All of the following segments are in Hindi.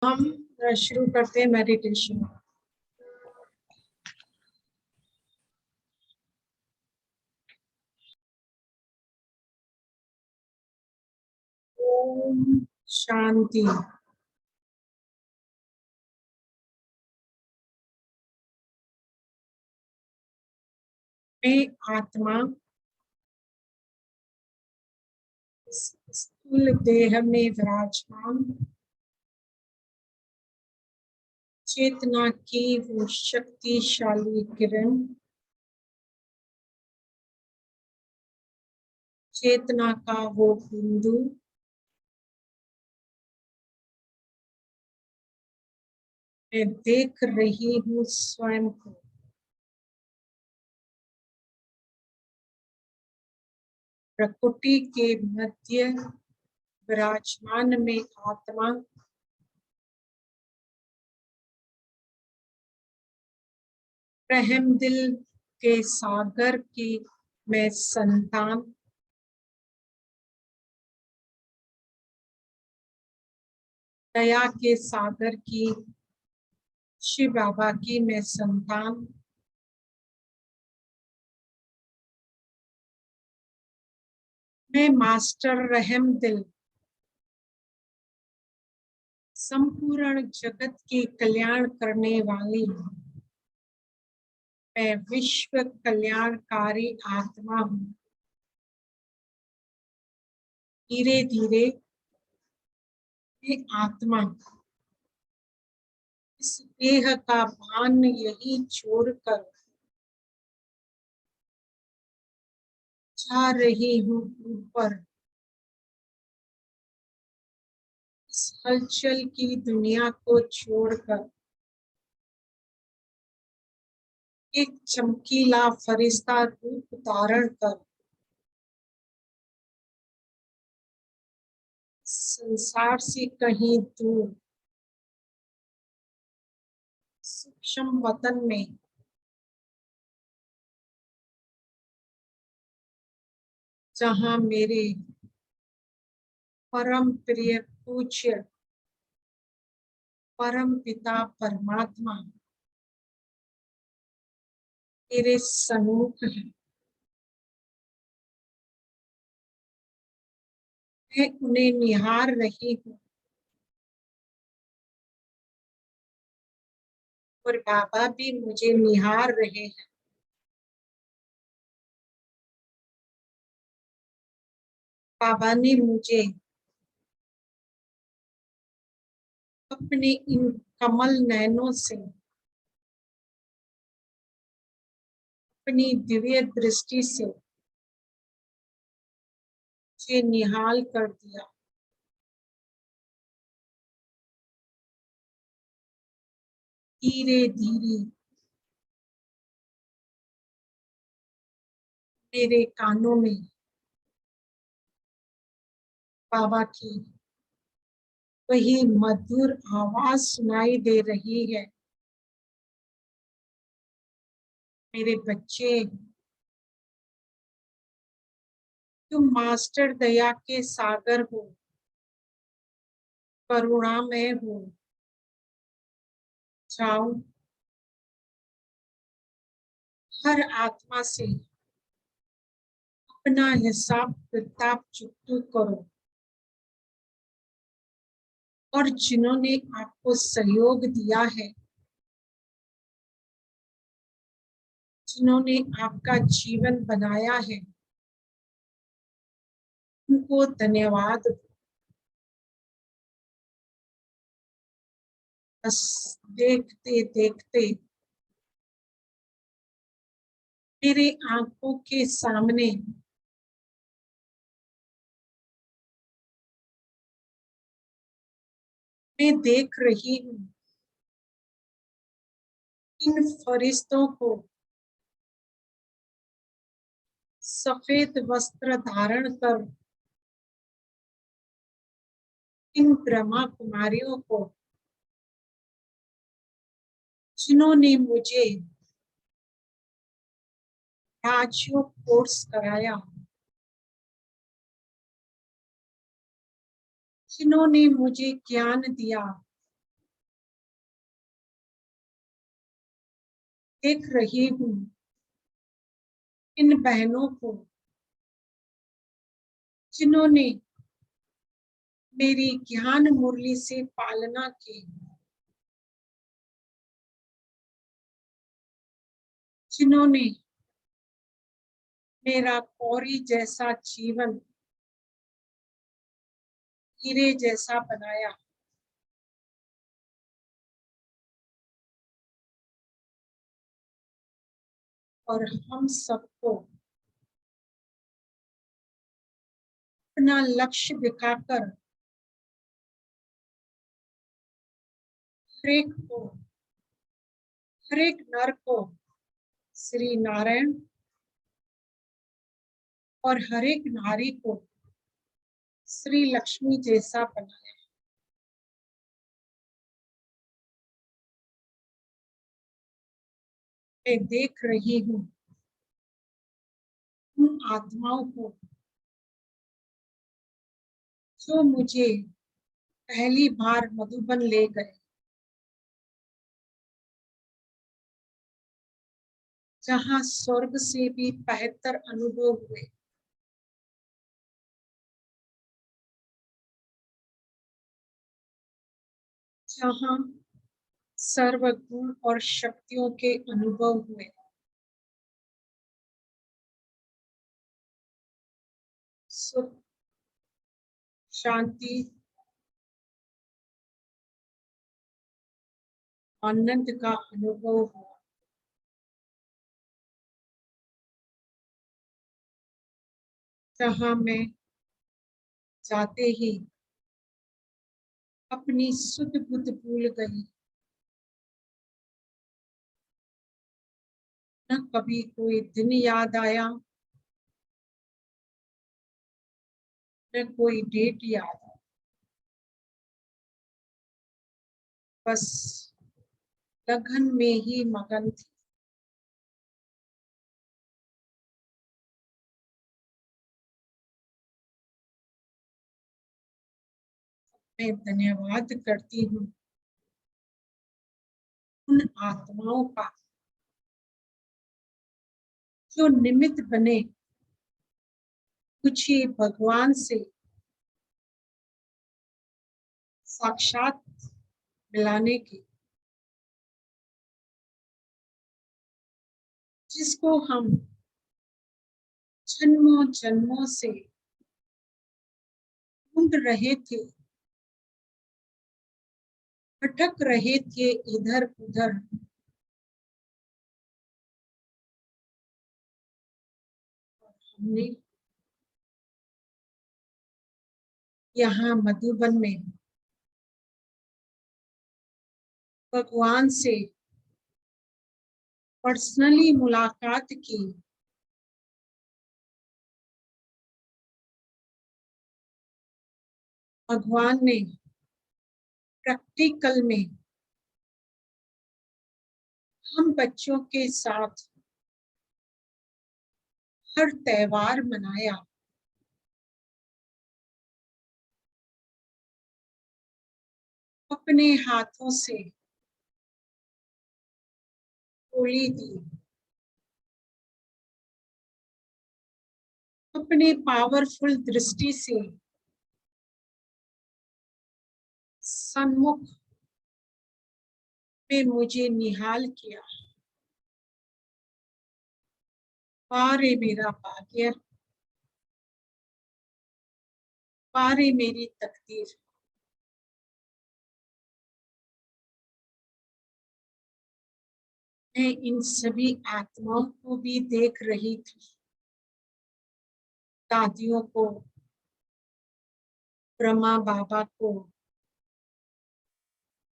हम शुरू करते हैं मेडिटेशन। ओम शांति। मैं आत्मा इस स्थूल देह में विराजमान चेतना की वो शक्तिशाली किरण, चेतना का वो बिंदु मैं देख रही हूँ स्वयं को। प्रकृति के मध्य विराजमान में आत्मा रहम दिल के सागर की मैं संतान, दया के सागर की शिव बाबा की मैं संतान, मैं मास्टर रहम दिल संपूर्ण जगत की कल्याण करने वाली हूँ। मैं विश्व कल्याणकारी आत्मा हूँ। धीरे धीरे ये आत्मा इस देह का भान यही छोड़कर जा रही हूँ ऊपर। इस हलचल की दुनिया को छोड़कर एक चमकीला फरिश्ता रूप धारण कर संसार से कहीं दूर सूक्ष्म वतन में जहाँ मेरे परम प्रिय पूज्य परम पिता परमात्मा मेरे सन्मुख है, मैं उन्हें निहार रही हूँ और बाबा भी मुझे निहार रहे हैं। बाबा ने मुझे अपने इन कमल नयनों से अपनी दिव्य दृष्टि से मुझे निहाल कर दिया। धीरे धीरे मेरे कानों में बाबा की वही मधुर आवाज सुनाई दे रही है। मेरे बच्चे, तुम मास्टर दया के सागर हो, करुणामय हो। जाओ, हर आत्मा से अपना हिसाब किताब चुकता करो और जिन्होंने आपको सहयोग दिया है, जिन्होंने आपका जीवन बनाया है, उनको धन्यवाद। बस देखते देखते मेरे आंखों के सामने मैं देख रही हूँ इन फरिश्तों को सफेद वस्त्र धारण कर, इन ब्रह्मा कुमारियों को जिन्होंने मुझे राजयोग कोर्स कराया, जिन्होंने मुझे ज्ञान दिया, देख रही हूँ इन बहनों को जिन्होंने मेरी ज्ञान मुरली से पालना की, जिन्होंने मेरा कौरी जैसा जीवन हीरे जैसा बनाया। और हम सबको अपना लक्ष्य दिखाकर हर एक नर को श्री नारायण और हर एक नारी को श्री लक्ष्मी जैसा बनाया। मैं देख रही हूँ उन आत्माओं को जो मुझे पहली बार मधुबन ले गए, जहाँ स्वर्ग से भी बेहतर अनुभव हुए, जहाँ सर्वगुण और शक्तियों के अनुभव हुए। सुख, शांति, आनंद का अनुभव हुआ। जहाँ मैं जाते ही अपनी सुध बुध भूल गई, न कभी कोई दिन याद आया, न कोई डेट याद आई। बस लगन में ही मगन थी। मैं धन्यवाद करती हूँ उन आत्माओं का जो निमित्त बने मुझे भगवान से साक्षात मिलाने की, जिसको हम जन्मों जन्मों से ढूंढ रहे थे, भटक रहे थे इधर उधर। हमने यहाँ मधुबन में भगवान से पर्सनली मुलाकात की। भगवान ने प्रैक्टिकल में हम बच्चों के साथ हर त्योहार मनाया। अपने हाथों से होली दी, अपने पावरफुल दृष्टि से सन्मुख में मुझे निहाल किया। पारे मेरा भाग्य, पारे मेरी तकदीर। मैं इन सभी आत्माओं को भी देख रही थी, दादियों को, ब्रह्मा बाबा को,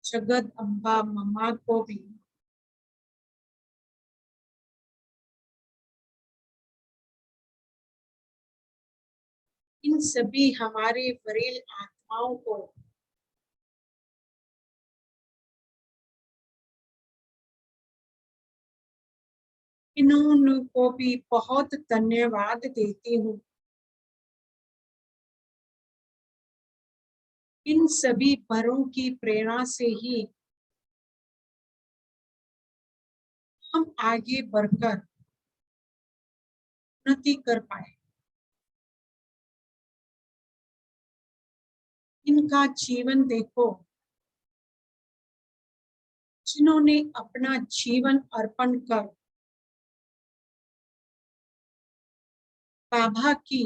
जगत अम्बा मम्मा को भी। इन सभी हमारे वरील आत्माओं को इन्होंने को भी बहुत धन्यवाद देती हूँ। इन सभी परों की प्रेरणा से ही हम आगे बढ़कर उन्नति कर पाए। इनका जीवन देखो, जिन्होंने अपना जीवन अर्पण कर बाबा की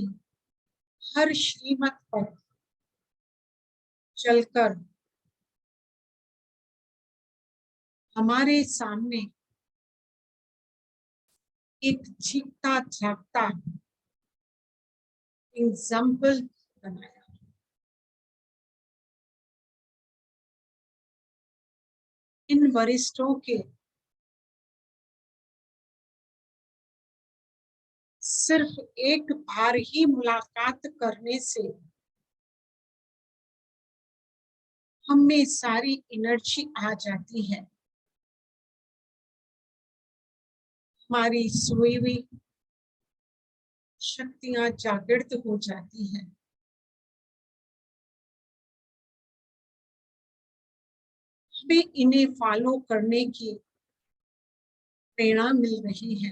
हर श्रीमत पर चलकर हमारे सामने एक जीता जागता एग्जाम्पल बनाया। इन वरिष्ठों के सिर्फ एक बार ही मुलाकात करने से हमें सारी एनर्जी आ जाती है, हमारी सोई हुई शक्तियां जागृत हो जाती हैं। हमें इन्हें फॉलो करने की प्रेरणा मिल रही है।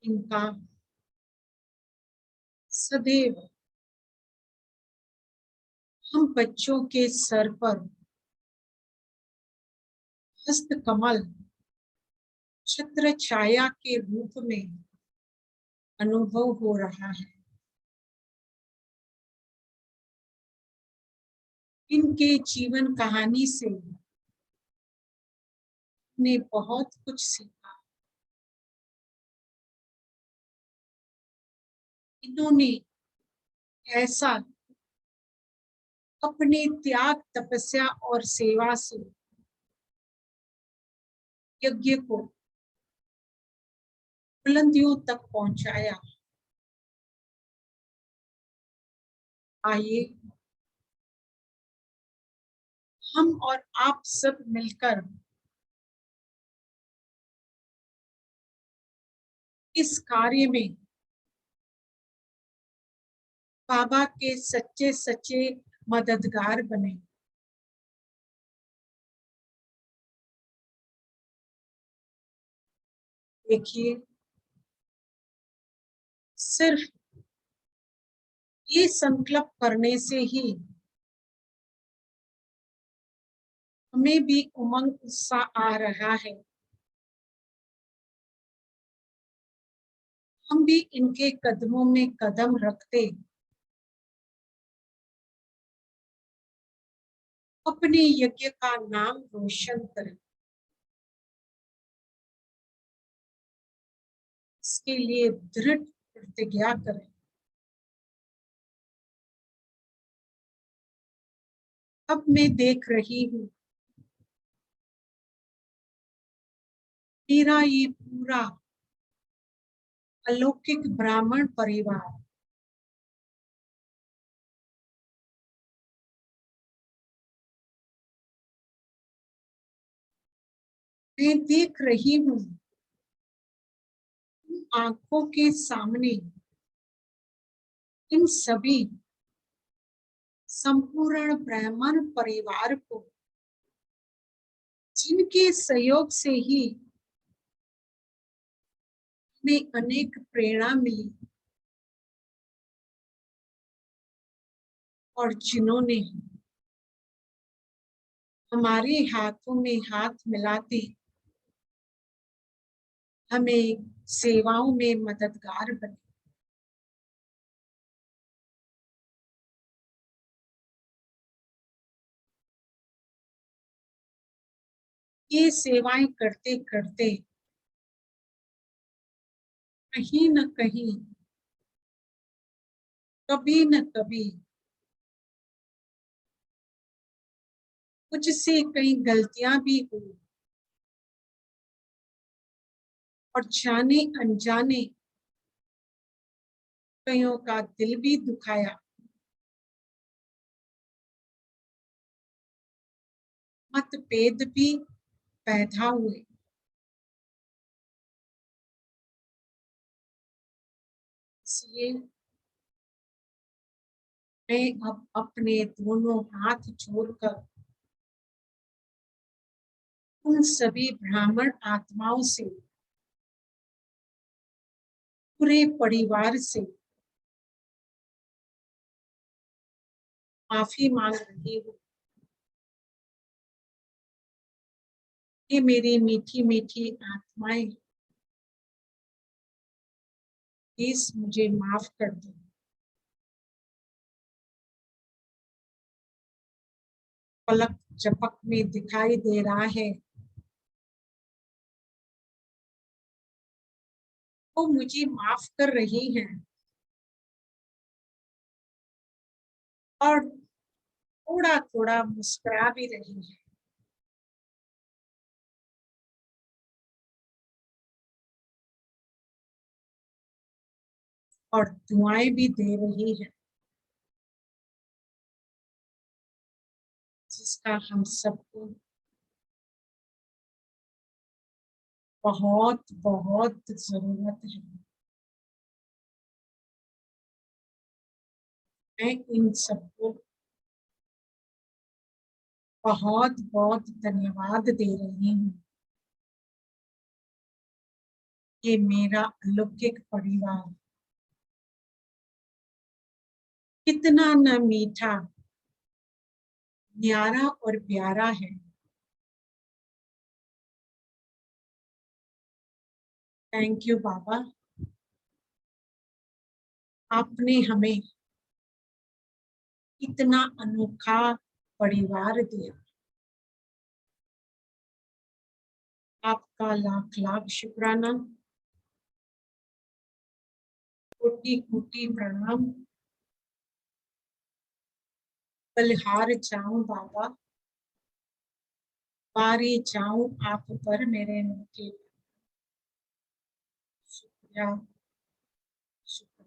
इनका सदैव हम बच्चों के सर पर हस्त कमल छत्र छाया के रूप में अनुभव हो रहा है। इनके जीवन कहानी से ने बहुत कुछ सीखा। इन्होंने ऐसा अपने त्याग, तपस्या और सेवा से यज्ञ को बुलंदियों तक पहुंचाया। आइए हम और आप सब मिलकर इस कार्य में बाबा के सच्चे सच्चे मददगार बने। देखिए, सिर्फ ये संकल्प करने से ही हमें भी उमंग उत्साह आ रहा है। हम भी इनके कदमों में कदम रखते अपने यज्ञ का नाम रोशन करें। इसके लिए दृढ़ प्रतिज्ञा करें। अब मैं देख रही हूँ मेरा ये पूरा अलौकिक ब्राह्मण परिवार मैं देख रही हूँ आंखों के सामने इन सभी संपूर्ण ब्राह्मण परिवार को, जिनके सहयोग से ही हमें अनेक प्रेरणा मिली और जिन्होंने हमारे हाथों में हाथ मिलाते हमें सेवाओं में मददगार बने। ये सेवाएं करते करते कहीं न कहीं, कभी न कभी मुझसे कई गलतियां भी हुई और जाने अनजाने कईयों का दिल भी दुखाया। मतभेद भी पैदा हुए। इसलिए मैं अब अपने दोनों हाथ जोड़कर उन सभी ब्राह्मण आत्माओं से, पूरे परिवार से माफी मांग रही हूँ। ये मेरी मीठी मीठी आत्माएं, प्लीज मुझे माफ कर दो। पलक झपक में दिखाई दे रहा है वो मुझे माफ कर रही हैं और थोड़ा थोड़ा मुस्कुरा भी रही है। और दुआएं भी दे रही है, जिसका हम सबको बहुत बहुत जरूरत है। मैं इन सबको बहुत बहुत धन्यवाद दे रही हूँ। ये मेरा अलौकिक परिवार कितना न मीठा, न्यारा और प्यारा है। थैंक यू बाबा, आपने हमें इतना अनोखा परिवार दिया। आपका लाख लाख शुक्राना, कोटि कोटि प्रणाम। बलिहार जाऊं बाबा, बारी जाऊं आप पर मेरे मीठे। शुक्रिया, शुक्रिया।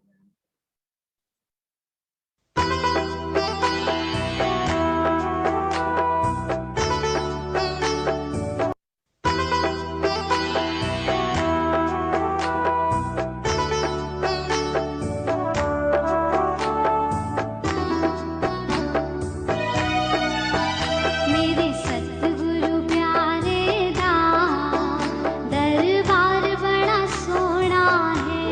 मेरे सतगुरु प्यारे दा दरबार बड़ा सोहना है।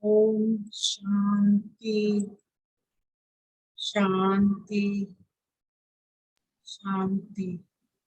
ओम शांति शांति शांति।